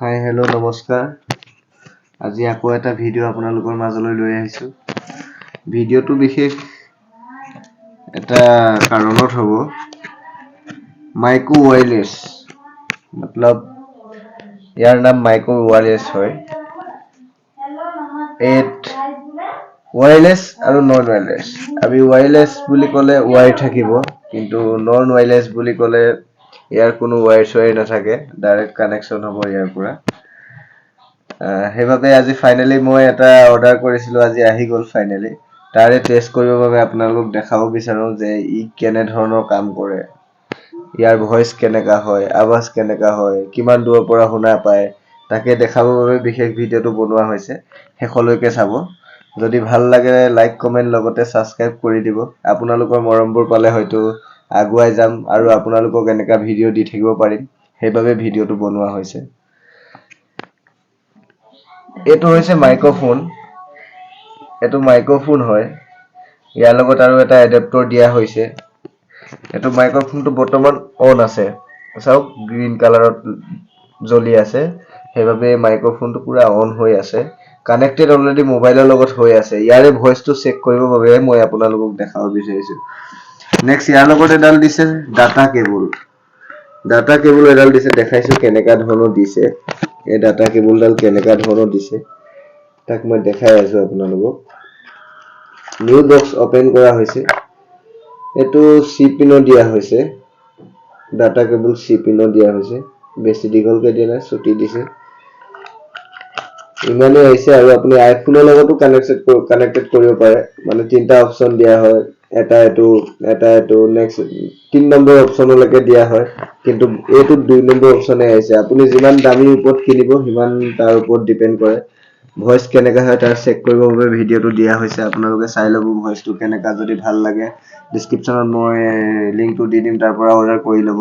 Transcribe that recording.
Hi hello' নমস্কাৰ। আজি আকৌ এটা ভিডিঅ' আপোনালোকৰ মাজলৈ লৈ আহিছোঁ। ভিডিঅ'টো বিশেষ এটা কাৰণত হ'ব। মাইক্ৰো ৱাৰলেছ মতলব ইয়াৰ নাম মাইক্ৰো ৱাৰলেছ হয়। ৱাৰলেছ আৰু নন ৱাৰলেছ। আমি ৱাৰলেছ বুলি ক'লে ৱায়াৰ থাকিব, কিন্তু নন ৱাৰলেছ বুলি ক'লে ইয়াৰ কোনো ৱায়াৰ নাথাকে, ডাইৰেক্ট কানেকশ্যন হ'ব ইয়াৰ পৰা। সেইবাবে আজি ফাইনেলি মই এটা অৰ্ডাৰ কৰিছিলোঁ, আজি আহি গ'ল ফাইনেলি। তাৰে টেষ্ট কৰিবৰ বাবে আপোনালোকক দেখাব বিচাৰোঁ যে ই কেনেধৰণৰ কাম কৰে, ইয়াৰ ভইচ কেনেকা হয়, আৱাজ কেনেকা হয়, কিমান দূৰৰ পৰা শুনা পায়, তাকে দেখাবৰ বাবে বিশেষ ভিডিঅ'টো বনোৱা হৈছে। শেষলৈকে চাব। যদি ভাল লাগে লাইক কমেণ্ট লগতে ছাবস্ক্ৰাইব কৰি দিব। আপোনালোকৰ মৰমবোৰ পালে হয়তো আগুৱাই যাম আৰু আপোনালোকক এনেকা ভিডিঅ' দি থাকিব পাৰিম, সেইবাবে ভিডিঅ'টো বনোৱা হৈছে। এইটো হৈছে মাইক্ৰফোন। এইটো মাইক্ৰফোন হয়। ইয়াৰ লগত আৰু এটা এডাপ্টৰ দিয়া হৈছে। এইটো মাইক্ৰফোনটো বৰ্তমান অন আছে, চাওক গ্ৰীণ কালাৰত জ্বলি আছে, সেইবাবে মাইক্ৰফোনটো পুৰা অন হৈ আছে। কানেক্টেড অলৰেডি মোবাইলৰ লগত হৈ আছে। ইয়াৰে ভইচটো চেক কৰিবৰ বাবে মই আপোনালোকক দেখাব বিচাৰিছোঁ। নেক্সট ইয়াৰ লগত এডাল দিছে ডাটা কেবল। ডাটা কেবল এডাল দিছে, দেখাইছোঁ কেনেকা ধৰণৰ দিছে। এই ডাটা কেবলডাল কেনেকা ধৰণৰ দিছে তাক মই দেখাই আছোঁ আপোনালোকক। নিউ বক্স অপেন কৰা হৈছে। এইটো চি পিনো দিয়া হৈছে, ডাটা কেবল চি পিনো দিয়া হৈছে। বেছি দীঘলকে দিয়া নাই, চুটি দিছে। ইমানেই আহিছে আৰু আপুনি আইফোনৰ লগতো কানেক্টেড কৰিব পাৰে। মানে তিনিটা অপশ্যন দিয়া হয়, এটা এইটো নেক্সট 3 নম্বৰ অপশ্যনলৈকে দিয়া হয়, কিন্তু এইটোত 2 নম্বৰ অপশ্যনে আহিছে। আপুনি যিমান দামী ওপৰত কিনিব সিমান তাৰ ওপৰত ডিপেণ্ড কৰে। ভইচ কেনেকা হয় তাৰ চেক কৰিবৰ বাবে ভিডিঅ'টো দিয়া হৈছে, আপোনালোকে চাই ল'ব ভইচটো কেনেকা। যদি ভাল লাগে ডিছক্ৰিপশ্যনত মই লিংকটো দি দিম, তাৰ পৰা অৰ্ডাৰ কৰি ল'ব।